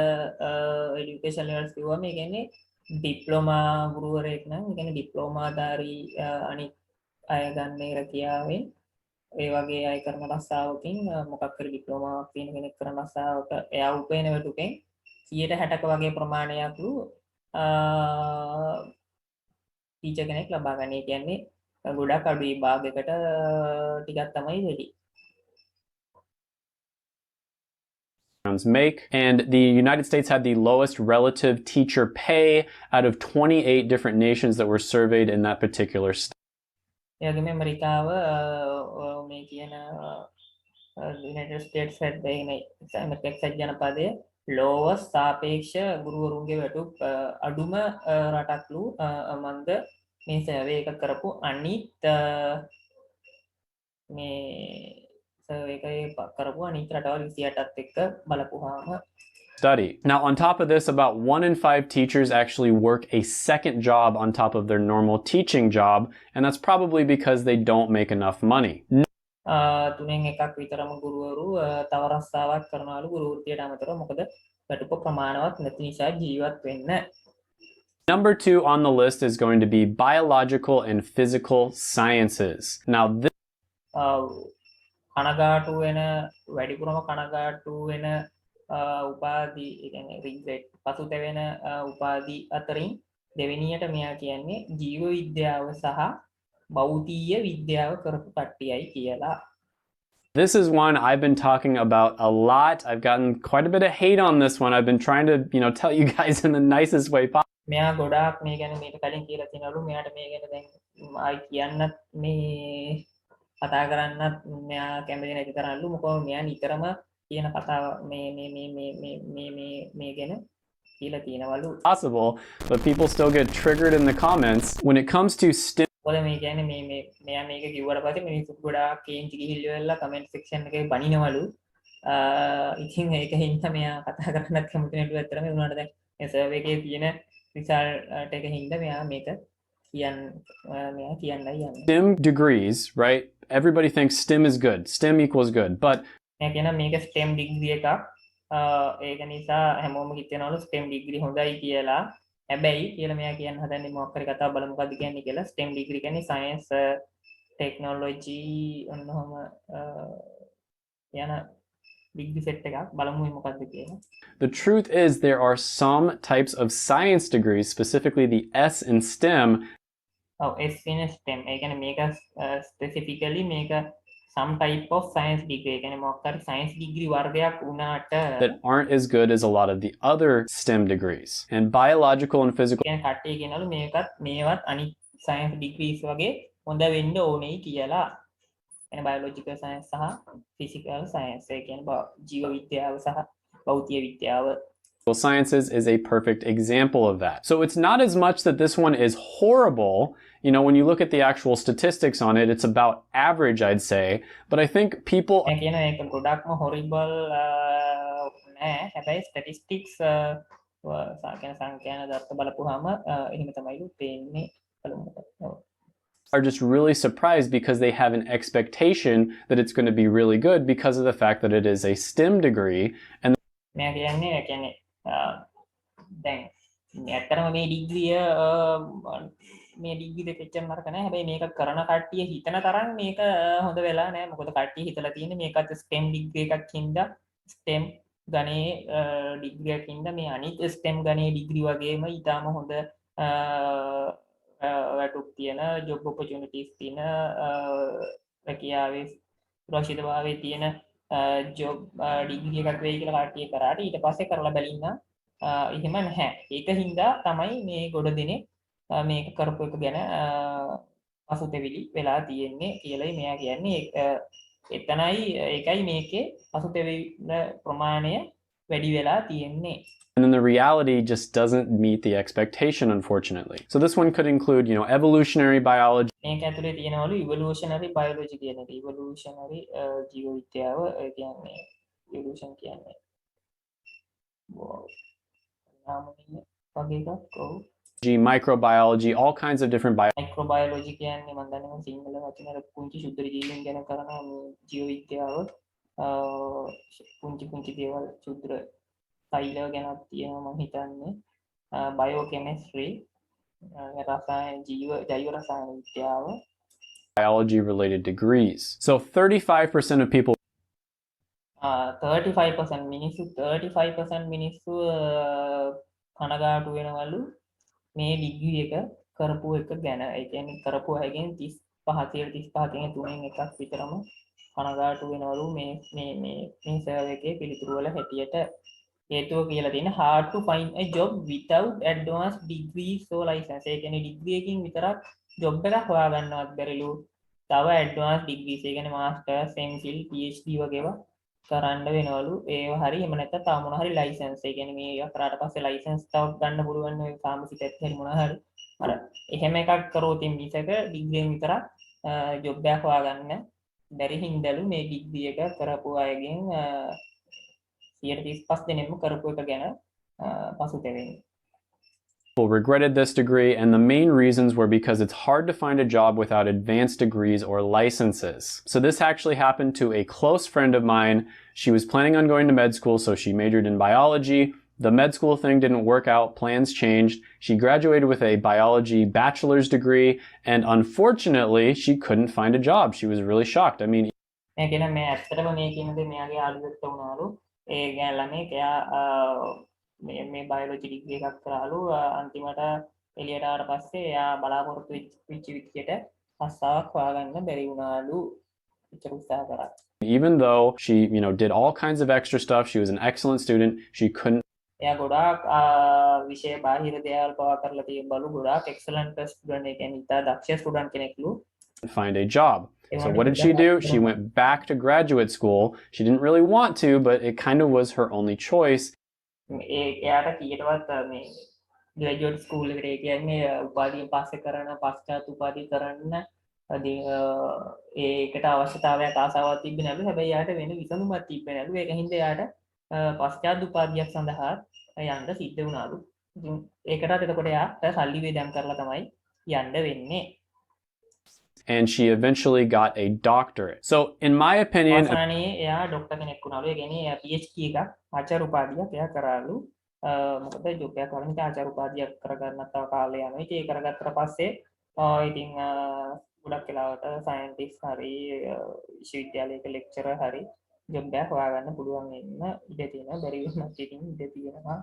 education levels කිව්වම ඒ කියන්නේ ඩිප්ලෝමා ගුරුවරයෙක් නම් ඒ කියන්නේ ඩිප්ලෝමාධාරී අනිත් අය ගන්න රැකියාවෙන් ඒ වගේ අය කරන රස්සාවකින් මොකක් හරි ඩිප්ලෝමාවක් තියෙන කෙනෙක් කරන රස්සාවක එයා උපයන වැටුපෙන් 60ක වගේ ප්‍රමාණයක්ලු ටීචර් කෙනෙක් ලබා ගන්න. ඒ කියන්නේ ගොඩක් අඩු විභාගයකට ටිකක් තමයි වෙලි. make, and the United States had the lowest relative teacher pay out of 28 different nations that were surveyed in that particular study. එයාගේ ඇමරිකාව මේ කියන United States එක්සත් ජනපදයේ lowest සාපේක්ෂ ගුරුවරුන්ගේ වැටුප් අඩුම රටක්ලු මන්ද මේ සර්වේ එක කරපු අනිත් මේ සර්වේ එකේ කරපු අනිත් රටවල් 28ත් එක්ක බලපුවාම study. Now, on top of this, about 1 in 5 teachers actually work a second job on top of their normal teaching job, and that's probably because they don't make enough money. තුනෙන් එකක් විතරම ගුරුවරු තව රස්සාවක් කරනවලු ගුරු වෘත්තියට අමතරව මොකද වැටුප ප්‍රමාණවත් නැති නිසා ජීවත් වෙන්න. Number 2 on the list is going to be biological and physical sciences. Now, this කනගාටු වෙන වැඩිපුරම කනගාටු වෙන උපාධි රිග්‍රෙට් පසුතැවෙන උපාධි අතරින් දෙවෙනියට මෙයා කියන්නේ ජීව විද්‍යාව සහ භෞතික විද්‍යාව කරපු කට්ටියයි කියලා. This is one I've been talking about a lot. I've gotten quite a bit of hate on this one. I've been trying to, tell you guys in the nicest way possible. මෙයා ගොඩාක් මේ ගැන මීට කලින් කියලා තිනවලු මෙයාට මේ ගැන දැන් ආයි කියන්නත් මේ කතා කරන්නත් මෙයා කැමති නැති තරම්ලු මොකද මෙයා නිතරම කියන කතාව මේ ගැන කියලා තිනවලු. Possible, but people still get triggered in the comments when it comes to STEM. මොකද මේ කියන්නේ මෙයා මේක කිව්වට පස්සේ මිනිස්සු ගොඩාක් කේන්ති ගිහිල්ලා කමෙන්ට් සෙක්ෂන් එකේ බනිනවලු. ඉතින් ඒකින්ද මෙයා කතා කරන්නත් කැමති නැතුව ඇත්තටම ඒ උනාට දැන් මේ සර්වේ එකේ තියෙන රිසල්ට් එකකින්ද මෙයා මේක කියන්නයි යන්නේ. STEM degrees, right? Everybody thinks STEM is good. STEM equals good, but මෙයා කියන මේක STEM ඩිග්‍රී එකක්. ඒක නිසා හැමෝම හිතනවලු STEM ඩිග්‍රී හොඳයි කියලා. හැබැයි කියලා මෙයා කියන්න හදන්නේ මොකක් හරි කතාව බලමු මොකද්ද කියන්නේ කියලා. STEM ඩිග්‍රී කියන්නේ science, technology ඔන්නෝම යන ඩිග්‍රී සෙට් එකක් බලමු මොකද්ද කියලා. The truth is there are some types of science degrees, specifically the S in STEM. S in STEM. ඒ කියන්නේ මේක specifically මේක some type of science degree. කියන්නේ මොකක් හරි science degree වර්ගයක් වුණාට that aren't as good as a lot of the other STEM degrees. And biological and physical. කියන්නේ කට්ටිය කියනවලු මේවත් අනිත් science degrees වගේ හොඳ වෙන්න ඕනේ කියලා. කියන්නේ biological science සහ physical science. ඒ කියන්නේ ජීව විද්‍යාව සහ භෞතික විද්‍යාව. Sciences is a perfect example of that. So it's not as much that this one is horrible. When you look at the actual statistics on it, it's about average, I'd say. But I think people. කියන එක ගොඩක්ම horrible නෑ. හැබැයි statistics සංඛ්‍යාන දත්ත බලපුවාම එහෙම තමයිලු පේන්නේ are just really surprised because they have an expectation that it's going to be really good because of the fact that it is a STEM degree. And මෙයා කියන්නේ දැන් ඇත්තටම මේ ඩිග්‍රිය මේ ඩිග්‍රී දෙක එච්චර නරක නෑ. හැබැයි මේක කරන කට්ටිය හිතන තරම් මේක හොඳ වෙලා නෑ. මොකද කට්ටිය හිතලා තියෙන්නේ මේකත් STEM ඩිග්‍රී එකක් හින්දා STEM ගණේ ඩිග්‍රී එකක් හින්දා මේ අනිත් STEM ගණේ ඩිග්‍රී වගේම ඊටාම හොඳ වැටුප් තියෙන ජොබ් ඔපචුනිටිස් තියෙන රැකියාවේ සුරක්ෂිතභාවයේ තියෙන ජොබ් ඩිග්‍රී එකක් වෙයි කියලා කට්ටිය කරාට ඊට පස්සේ කරලා බැලින්න එහෙම නැහැ. ඒක හින්දා තමයි මේ ගොඩ දෙනේ මේක කරපු එක ගැන පසුතැවිලි වෙලා තියෙන්නේ කියලායි මෙයා කියන්නේ. එතනයි ඒකයි මේකේ පසුතැවෙන ප්‍රමාණය වැඩි වෙලා තියෙන්නේ. And then the reality just doesn't meet the expectation, unfortunately. So this one could include, evolutionary biology. මේක ඇතුලේ තියෙනවලු evolutionary biology කියන එක. evolutionary ජීව විද්‍යාව කියන්නේ evolution කියන්නේ. Microbiology, all kinds of different microbiology කියන්නේ මම දන්නේ සිංහල වචන පුංචි ශුද්ධ ජීවීන් ගැන කරන ජීව විද්‍යාව පුංචි දේවල් ශුද්ධ සෛල ගැනත් තියෙනවා මම හිතන්නේ. බයෝකෙමිස්ට්‍රි රසායන ජෛව රසායන විද්‍යාව biology related degrees. So 35% of people 35% මිනිස්සු 35% මිනිස්සු කනගාටු වෙනවලු මේ ඩිග්‍රී එක කරපු එක ගැන. ඒ කියන්නේ කරපු අයගෙන් 35 තුනෙන් එකක් විතරම කනගාටු වෙනවලු මේ සර්වර් එකේ පිළිතුරු වල හැටියට. හේතුව කියලා තියෙන hard to find a job without advanced degrees or license. ඒ කියන්නේ ඩිග්‍රී එකකින් විතරක් ජොබ් එකක් හොයාගන්නවත් බැරිලු. තව ඇඩ්වාන්ස් ඩිග්‍රීස් ඒ කියන්නේ මාස්ටර්ස්, MPhil, PhD වගේවා කරන්න වෙනවලු. ඒව හරි එහෙම නැත්නම් තව මොන හරි ලයිසන්ස්. ඒ කියන්නේ මේ කරාට පස්සේ ලයිසන්ස් තව ගන්න පුළුවන් ඔය ෆාමසි පැත්තේ හරි මොන හරි. අර එහෙම එකක් කරොත් මිසක ඩිග්‍රියෙන් විතරක් ජොබ් එකක් හොයාගන්න බැරි හින්දාලු මේ ඩිග්‍රී එක කරපු අයගෙන් 35 දෙනෙක්ම කරපු එක ගැන පසුතැවෙන්නේ. People regretted this degree, and the main reasons were because it's hard to find a job without advanced degrees or licenses. So this actually happened to a close friend of mine. She was planning on going to med school, so she majored in biology. The med school thing didn't work out, plans changed. She graduated with a biology bachelor's degree, and unfortunately, she couldn't find a job. She was really shocked. I mean, මේ කියන මේ ඇත්තටම මේ කියනද මෙයාගේ යාළුවෙක්ට වුණාලු. ඒ ළමයි එයා මේ biology degree එකක් කරාලු. අන්තිමට එළියට ආවට පස්සේ එයා බලාපොරොත්තු වෙච්ච විදියට රස්සාවක් හොයාගන්න බැරි වුණාලු. එච්චර උත්සාහ කරා. Even though she, did all kinds of extra stuff, she was an excellent student, she couldn't එයා ගොඩාක් විෂය බාහිර දේවල් පවා කරලා තිබ්බලු. ගොඩාක් excellent student. ඒ කියන්නේ ඉතා දක්ෂ student කෙනෙක්ලු. find a job. So what did she do? She went back to graduate school. She didn't really want to, but it kind of was her only choice. එයාට කීයටවත් මේ ග්‍රැජුවේට් ස්කූල් එකට ඒ කියන්නේ උපාධිය පස්සේ කරන පශ්චාත් උපාධිය කරන්න ඒකට අවශ්‍යතාවයක් ආසාවක් තිබ්බේ නැලු. හැබැයි එයාට වෙන විසඳුමක් තිබ්බේ නැලු. ඒක හින්දා එයාට පශ්චාත් උපාධියක් සඳහා යන්න සිද්ධ වුණාලු. ඉතින් ඒකටත් එතකොට එයාට සල්ලි වේදම් කරලා තමයි යන්න වෙන්නේ. And she eventually got a doctorate. So in my opinion, අවසානයේ එයා ડોක්ටර් කෙනෙක් වුණාලු. ඒ කියන්නේ PhD එකක් ආචාර්ය උපාධියක් එයා කරාලු. මොකද ජොබ් එකක් කරන ඉතින් ආචාර්ය උපාධියක් කරගන්න තව කාලය යනවා. ඉතින් ඒක කරගත්තට පස්සේ ඉතින් ගොඩක් වෙලාවට සයන්ටිස්ට් හරි විශ්වවිද්‍යාලයක ලෙක්චරර් හරි ජොබ් එකක් හොයාගන්න පුළුවන් වෙන්න ඉඩ තියෙනවා. බැරි වුණත් ඉතින් ඉඩ තියෙනවා.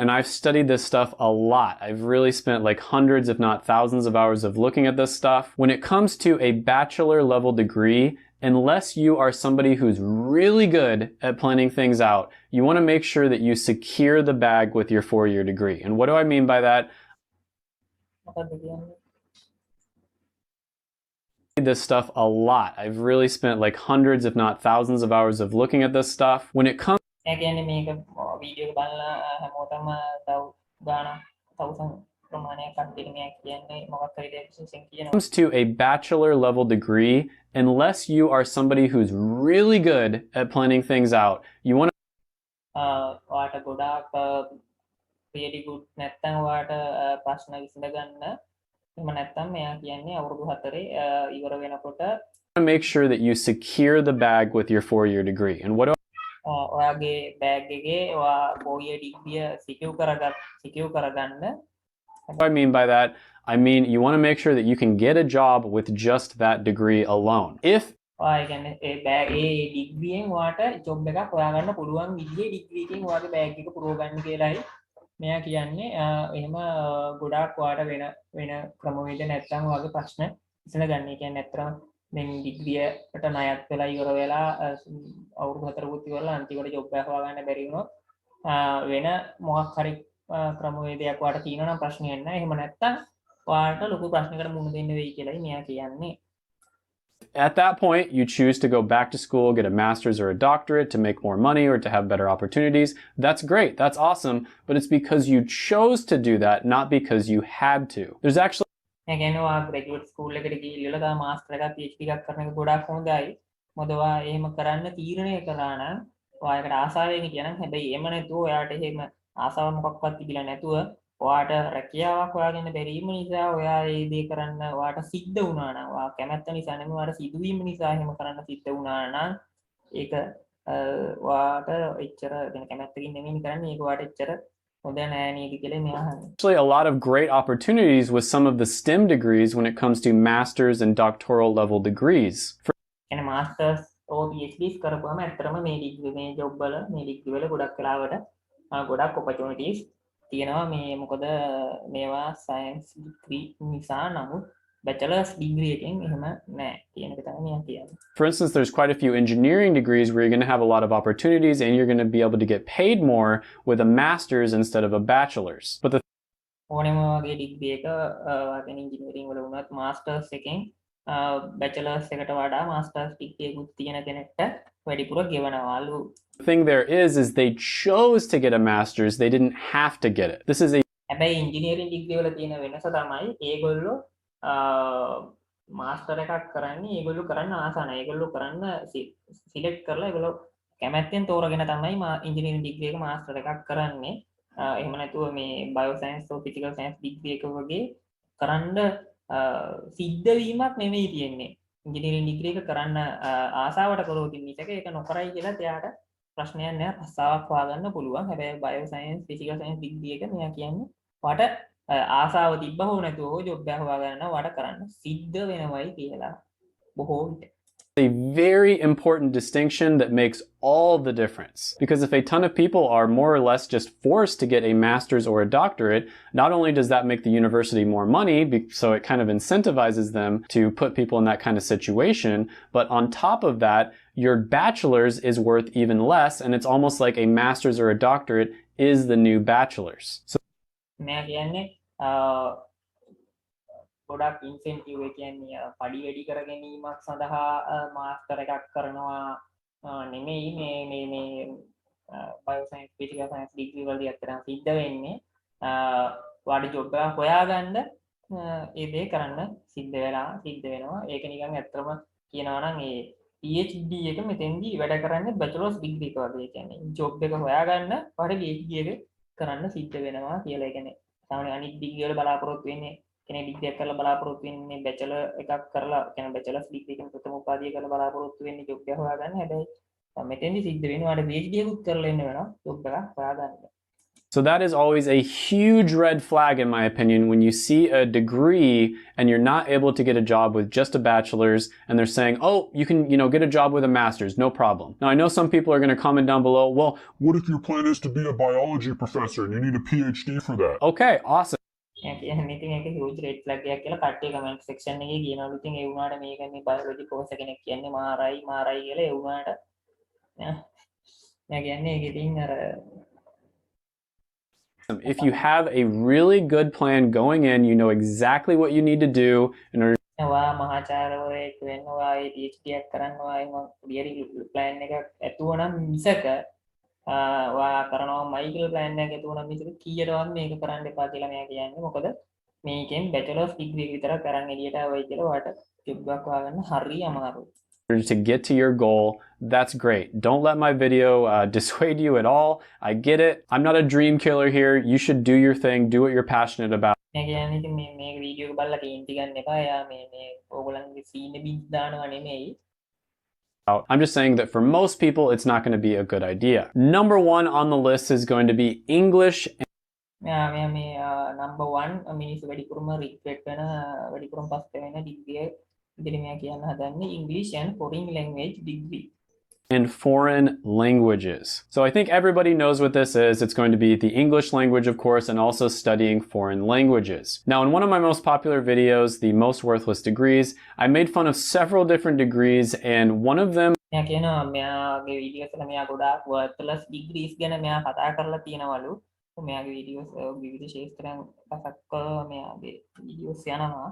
And I've studied this stuff a lot. I've really spent like hundreds, if not thousands of hours of looking at this stuff. When it comes to a bachelor level degree, unless you are somebody who's really good at planning things out, you want to make sure that you secure the bag with your 4-year degree. And what do I mean by that? This stuff a lot. I've really spent like hundreds, if not thousands of hours of looking at this stuff. When it comes ඒ කියන්නේ මේක video බලලා හැමෝටම තව ගාන 1000 ප්‍රමාණයක් කට්ටියට මේ කියන්නේ මොකක් හරි දෙයක් විශේෂයෙන් කියනවා. comes to a bachelor level degree, unless you are somebody who's really good at planning things out, you want to ඔයාට ගොඩාක් really good නැත්නම් ඔයාට ප්‍රශ්න විසඳ ගන්න එහෙම නැත්නම් මෙයා කියන්නේ අවුරුදු 4 ඉවර වෙනකොට make sure that you secure the bag with your 4-year degree. And what do ඔයාගේ බෑග් එකේ ඔයා 4-year degree secure කරගන්න. I mean by that? I mean you want to make sure that you can get a job with just that degree alone. If ඔයා කියන්නේ ඒ ඩිග්‍රියෙන් ඔයාට job එකක් හොයාගන්න පුළුවන් විදිහේ ඩිග්‍රී එකකින් ඔයාගේ බෑග් එක පුරව ගන්න කියලායි මෙයා කියන්නේ. එහෙම ගොඩාක් ඔයාට වෙන ක්‍රමවේද නැත්නම් ඔයාගේ ප්‍රශ්න විසඳගන්න. ඒ කියන්නේ අත්‍තරම දැන් ඩිග්‍රියට ණයත් වෙලා ඉවර වෙලා අවුරුදු 4කුත් ඉවරලා අන්තිමට ජොබ් එකක් හොයාගන්න බැරි වුණොත් වෙන මොකක් හරි ක්‍රමවේදයක් ඔයාට තියෙනවා නම් ප්‍රශ්නයක් නැහැ. එහෙම නැත්නම් ඔයාට ලොකු ප්‍රශ්නයකට මුහුණ දෙන්න වෙයි කියලායි මෙයා කියන්නේ. At that point, you choose to go back to school, get a master's or a doctorate to make more money or to have better opportunities. That's great. That's awesome. But it's because you chose to do that, not because you had to. There's actually ඒ කියන්නේ ඔයා graduate school එකට ගිහිල්ලා තව master එකක් PhD එකක් කරන එක ගොඩාක් හොඳයි. මොකද ඔයා එහෙම කරන්න තීරණය කරා නම් ඔයාලකට ආසාවෙන් හිටියා නම් හැබැයි එහෙම නැතුව ඔයාට එහෙම ආසාව මොකක්වත් තිබිලා නැතුව ඔයාට රැකියාවක් හොයාගන්න බැරිම නිසා ඔයා ඒ දේ කරන්න ඔයාට සිද්ධ වුණා නම් ඔයා කැමැත්ත නිසා නෙමෙයි ඔයාට සිදුවීම නිසා එහෙම කරන්න සිද්ධ වුණා නම් ඒක ඔයාට එච්චර දැන් කැමැත්තකින් නෙමෙයි කරන්නේ. ඒක ඔයාට එච්චර හොඳ නෑ නේද කියලා මේ අහන්නේ. Actually, a lot of great opportunities with some of the STEM degrees when it comes to master's and doctoral level degrees. يعني masters O PhDs කරපුවාම ඇත්තටම මේ ඩිග්‍රී මේ ජොබ් වල මේ ඩිග්‍රී වල ගොඩක් වෙලාවට ගොඩක් opportunities තියෙනවා මේ මොකද මේවා සයන්ස් ඩිග්‍රී නිසා නමුත් bachelor's degree එකෙන් එහෙම නෑ කියන එක තමයි මම කියන්නේ. For instance, there's quite a few engineering degrees where you're going to have a lot of opportunities and you're going to be able to get paid more with a master's instead of a bachelor's. But the ඕනෙම වගේ degree එක වගේ engineering වල වුණත් masters එකෙන් bachelor's එකට වඩා masters degree එකක් තියෙන කෙනෙක්ට වැඩිපුර ගෙවනවලු. thing there is they chose to get a master's, they didn't have to get it. This is a හැබැයි ඉන්ජිනියරිං ඩිග්‍රී වල තියෙන වෙනස තමයි ඒගොල්ලෝ මාස්ටර් එකක් කරන්නේ ඒගොල්ලෝ කරන්න ආස නැහැ. ඒගොල්ලෝ කරන්න සිලෙක්ට් කරලා ඒගොල්ලෝ කැමැත්තෙන් තෝරගෙන තමයි ඉන්ජිනියරිං ඩිග්‍රී එක මාස්ටර් එකක් කරන්නේ. එහෙම නැතුව මේ බයෝ සයන්ස් හෝ ෆිසිකල් සයන්ස් ඩිග්‍රී එක වගේ කරන්න සිද්ධ වීමක් නෙමෙයි තියෙන්නේ. ඉන්ජිනියරිං ඩිග්‍රී එක කරන්න ආසාවට කරොත් මිසක ඒක නොකරයි කියලා එයාට ප්‍රශ්නයක් නෑ. රස්සාවක් හොයාගන්න පුළුවන්. හැබැයි bio science physical science degree එක මෙයා කියන්නේ වට ආසාව තිබ්බ හෝ නැතුව හෝ ජොබ් එක හොයාගන්න වට කරන්න සිද්ධ වෙනවයි කියලා බොහෝ විට. a very important distinction that makes all the difference. Because if a ton of people are more or less just forced to get a master's or a doctorate, not only does that make the university more money, so it kind of incentivizes them to put people in that kind of situation, but on top of that, your bachelor's is worth even less, and it's almost like a master's or a doctorate is the new bachelor's. So ගොඩක් incentive ඒ කියන්නේ පඩි වැඩි කර ගැනීමක් සඳහා master එකක් කරනවා නෙමෙයි මේ bio science physical science degree වලදී අතරම සිද්ධ වෙන්නේ වාඩි ජොබ් එකක් හොයාගන්න ඒ දේ කරන්න සිද්ධ වෙනවා. ඒක නිකන් ඇත්තම කියනවා නම් ඒ PhD එක මෙතෙන්දී වැඩ කරන්නේ බැචලර්ස් ඩිග්‍රී එක වගේ. කියන්නේ ජොබ් එක හොයාගන්න වාට PhD එක කරන්න සිද්ධ වෙනවා කියලා. ඒ කියන්නේ සාමාන්‍ය අනිත් ඩිග්‍රී වල බලාපොරොත්තු වෙන්නේ කෙනෙක් ඩිග්‍රී එකක් කරලා බලාපොරොත්තු වෙන්නේ බැචලර් එකක් කරලා කියන්නේ බැචලර්ස් ඩිග්‍රී එකෙන් ප්‍රථම උපාධිය කරලා බලාපොරොත්තු වෙන්නේ ජොබ් එක හොයාගන්න. හැබැයි මෙතෙන්දි සිද්ධ වෙන්නේ ඔයාලට PhD එකක් කරලා ඉන්න වෙනවා ජොබ් එකක් හොයාගන්න. So that is always a huge red flag in my opinion when you see a degree and you're not able to get a job with just a bachelor's and they're saying, oh, you can, get a job with a master's, no problem. Now I know some people are going to comment down below, well, what if your plan is to be a biology professor and you need a PhD for that? Okay, awesome. ඉතින් ඒක හියුජ් red flag එකක් කියලා කට්ටිය comment section එකේ කියනවලු. ඉතින් ඒ වුණාට මේක මේ බයෝලොජි ප්‍රොෆෙසර් කෙනෙක් කියන්නේ මාරයි කියලා ඒ වුණාට මම කියන්නේ ඒක ඉතින් අර if you have a really good plan going in, you know exactly what you need to do in order ඔයා මහාචාර්යවරයෙක් වෙන්න ඔයා PhD එකක් කරන්න ඔයා රියලි ප්ලෑන් එකක් ඇතුව නම් මිසක ඔයා කරනවා මයිකල් ප්ලෑන් එකක් ඇතුව නම් මිසක කීයටවත් මේක කරන්න එපා කියලා මම කියන්නේ. මොකද මේකෙන් බැචලර්ස් ඩිග්‍රී එක විතරක් කරන් එළියට ආවයි කියලා ඔයාට ජොබ් එකක් හොයාගන්න හරි අමාරුයි. to get to your goal, that's great. Don't let my video dissuade you at all. I get it. I'm not a dream killer here. You should do your thing, do what you're passionate about. මේ කියන්නේ ඉතින් මේ video එක බලලා කේන්ති ගන්න එපා. එයා මේ ඕගොල්ලන්ගේ සීන් බින්ස් දානවා නෙමෙයි. I'm just saying that for most people, it's not going to be a good idea. Number 1 on the list is going to be English. මේ number 1 මිනිස්සු වැඩිපුරම රිග්‍රෙට් වෙන වැඩිපුරම පස්සේ වෙන ඩිග්‍රී ඉතින් මම කියන්න හදන්නේ English and foreign language degree. And foreign languages. So I think everybody knows what this is. It's going to be the English language, of course, and also studying foreign languages. Now, in one of my most popular videos, The Most Worthless Degrees, I made fun of several different degrees, and one of them මෙයා කියනවා මෙයාගේ videos වල මෙයා ගොඩාක් worthless degrees ගැන මෙයා කතා කරලා තියෙනවලු. මෙයාගේ වීඩියෝස් විවිධ ශාස්ත්‍රයන් පසක් මෙයාගේ වීඩියෝස් යනවා.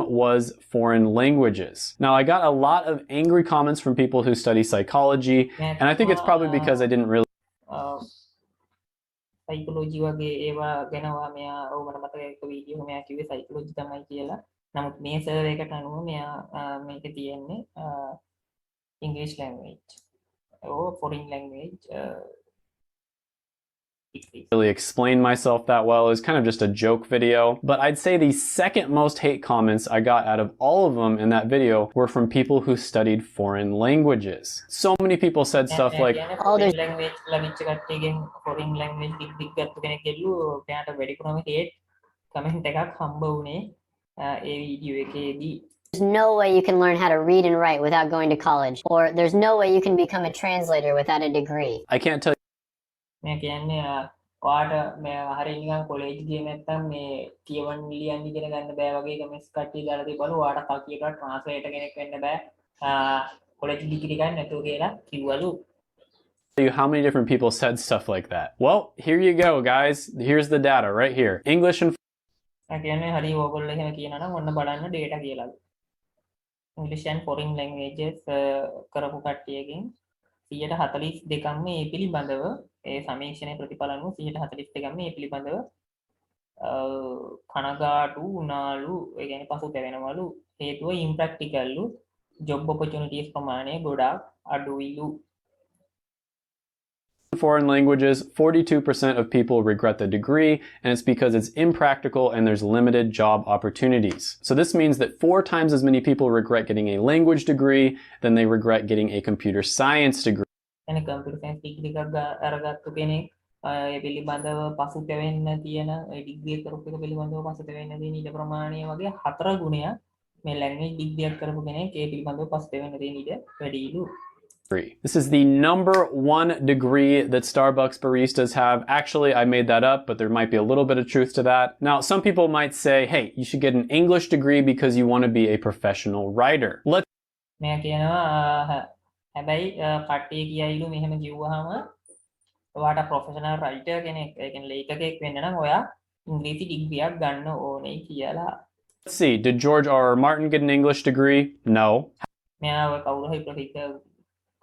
was foreign languages. Now, I got a lot of angry comments from people who study psychology, and I think it's probably because I didn't really psychology වගේ ඒවා ගැනවා මෙයා ඕකට මතක එක වීඩියෝ මෙයා කිව්වේ psychology තමයි කියලා. නමුත් මේ සර් එකට අනුව මෙයා මේක තියෙන්නේ English language or foreign language degree. Really explain myself that well. It was kind of just a joke video. But I'd say the second most hate comments I got out of all of them in that video were from people who studied foreign languages. So many people said stuff like, foreign language ලැබිච්ච කට්ටියගෙන් foreign language dig ගත්ත කෙනෙක් ගෙල්ලු ඔයාට වැඩිපුරම hate comment එකක් හම්බ වුණේ ඒ video එකේදී. There's no way you can learn how to read and write without going to college, or there's no way you can become a translator without a degree. I can't tell මේ කියන්නේ ඔයාට මේ හරිය නිකන් college ගියේ නැත්නම් මේ කියවන්න ලියන්න ඉගෙන ගන්න බෑ වගේ කමෙන්ට්ස් කට්ටිය දාලා තිබ්බලු ඔයාට කකියට ට්‍රාන්ස්ලේටර් කෙනෙක් වෙන්න බෑ කොලෙජ් ඩිග්‍රී ගන්න නැතුව කියලා කිව්වලු. you how many different people said stuff like that. Well, here you go, guys. Here's the data right here. English and කියන්නේ හරිය ඕගොල්ලෝ එහෙම කියනවා නම් ඔන්න බලන්න data කියලාලු. English and foreign languages කරපු කට්ටියකින් 142ක්ම මේ පිළිබඳව ඒ සමීක්ෂණයේ ප්‍රතිඵල අනුව 142ක්ම මේ පිළිබඳව කනගාටු වුණාලු. ඒ කියන්නේ පසුතැවෙනවලු. හේතුව impracticalලු. job opportunities ප්‍රමාණය ගොඩාක් අඩුයිලු. foreign languages, 42% of people regret the degree, and it's because it's impractical and there's limited job opportunities. So this means that 4 times as many people regret getting a language degree than they regret getting a computer science degree. And computer science degree එකක් අරගත්තු කෙනෙක් ඒ පිළිබඳව පසුතැවෙන්න තියෙන ඒ degree කරපු එක පිළිබඳව පසුතැවෙන්න තියෙන ඊට ප්‍රමාණය වගේ 4 ගුණයක් මේ language degree එකක් කරපු කෙනෙක් ඒ පිළිබඳව පසුතැවෙන්න තියෙන ඊට වැඩිලු. This is the #1 degree that Starbucks baristas have. Actually, I made that up, but there might be a little bit of truth to that. Now, some people might say, hey, you should get an English degree because you want to be a professional writer. මෙයා කියනවා හැබැයි කට්ටිය කියයිලු මෙහෙම කිව්වහම ඔයාට professional writer කෙනෙක් ඒ කියන්නේ ලේඛකයෙක් වෙන්න නම් ඔයා ඉංග්‍රීසි ඩිග්‍රියක් ගන්න ඕනේ කියලා. Let's see, did George R.R. Martin get an English degree? No. මෙයා ඔය කවුරු හරි ප්‍රොෆෙසර්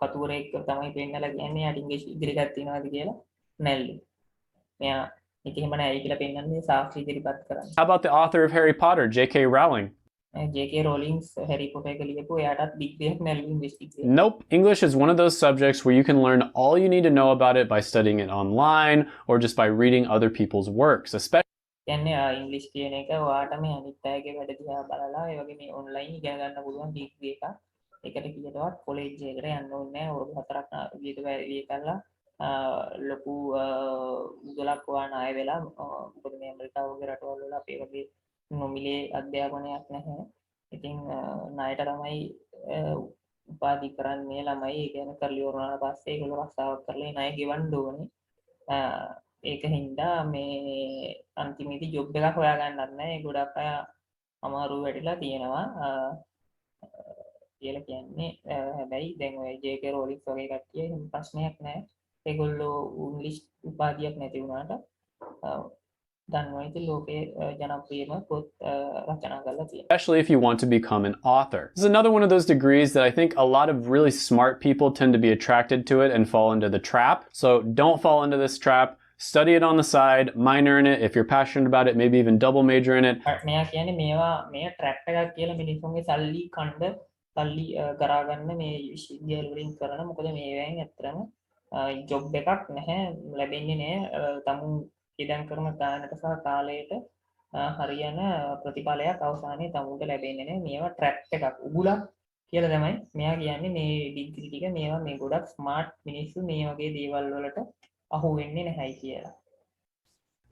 කතුවරෙක් තමයි පෙන්නලා කියන්නේ යාට ඉංග්‍රීසි ඩිග්‍රී එකක් තියෙනවාද කියලා නැල්ලු. මෙයා ඒක එහෙම නැහැ කියලා පෙන්නන්නේ සාක්ෂි ඉදිරිපත් කරන්නේ. How about the author of Harry Potter, J.K. Rowling? J.K. Rowling Harry Potter එක ලියපු එයාටත් ඩිග්‍රී එකක් නැල්ලු ඉංග්‍රීසි degree. Nope. English is one of those subjects where you can learn all you need to know about it by studying it online or just by reading other people's works, especially කියන්නේ ඉංග්‍රීසි කියන එක ඔයාට මේ අනිත් අයගේ වැඩ දිහා බලලා ඒ වගේ මේ ඔන්ලයින් ඉගෙන ගන්න පුළුවන් ඩිග්‍රී එකක්. ඒකට කීයටවත් කොලෙජ් එකකට යන්න ඕනේ නැහැ. අවුරුදු 4ක් විතර වැඩි කරලා ලොකු මුදලක් ඔයා ණය වෙලා මොකද මේ ඇමරිකාව වගේ රටවල් වල අපේ වගේ නොමිලේ අධ්‍යාපනයක් නැහැ. ඉතින් ණයට තමයි උපාධි කරන්නේ ළමයි. ඒ කියන්නේ කරලි වුණාට පස්සේ ඒගොල්ලෝ රස්සාවක් කරලා ණය ගෙවන්න ඕනේ. ඒක හින්දා මේ අන්තිමේදී ජොබ් එකක් හොයාගන්නත් නැහැ. ඒ ගොඩක් අය අමාරු වෙලා තියෙනවා. කියලා කියන්නේ හැබැයි දැන් ඔය JK Rowling වගේ කට්ටිය එහෙම ප්‍රශ්නයක් නැහැ. ඒගොල්ලෝ ඉංග්‍රීසි උපාධියක් නැති වුණාට දන්නවා ඉතින් ලෝකේ ජනප්‍රියම පොත් රචනා කරලා තියෙනවා. especially if you want to become an author. This is another one of those degrees that I think a lot of really smart people tend to be attracted to it and fall into the trap. So don't fall into this trap. Study it on the side, minor in it if you're passionate about it, maybe even double major in it. මෙයා කියන්නේ මේවා මේ trap එකක් කියලා මිනිස්සුන්ගේ සල්ලි කණ්ඩ සල්ලි කරා ගන්න මේ විශ්වවිද්‍යාල වලින් කරන මොකද මේවෙන් ඇත්තටම ජොබ් එකක් නැහැ ලැබෙන්නේ නැහැ තමුන් ඉදන් කරන කාලයට සහ කාලයට හරියන ප්‍රතිඵලයක් අවසානයේ තමුන්ට ලැබෙන්නේ නැහැ මේවා ට්‍රැප් එකක් උගුලක් කියලා තමයි මෙයා කියන්නේ මේ ඩිග්‍රී ටික මේවා මේ ගොඩක් ස්මාර්ට් මිනිස්සු මේ වගේ දේවල් වලට අහු වෙන්නේ නැහැයි කියලා.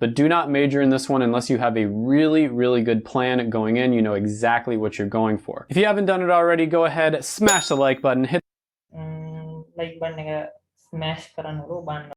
But do not major in this one unless you have a really, really good plan going in. You know exactly what you're going for. If you haven't done it already, go ahead, smash the like button, hit like button එක smash කරන්නකෝ බන්න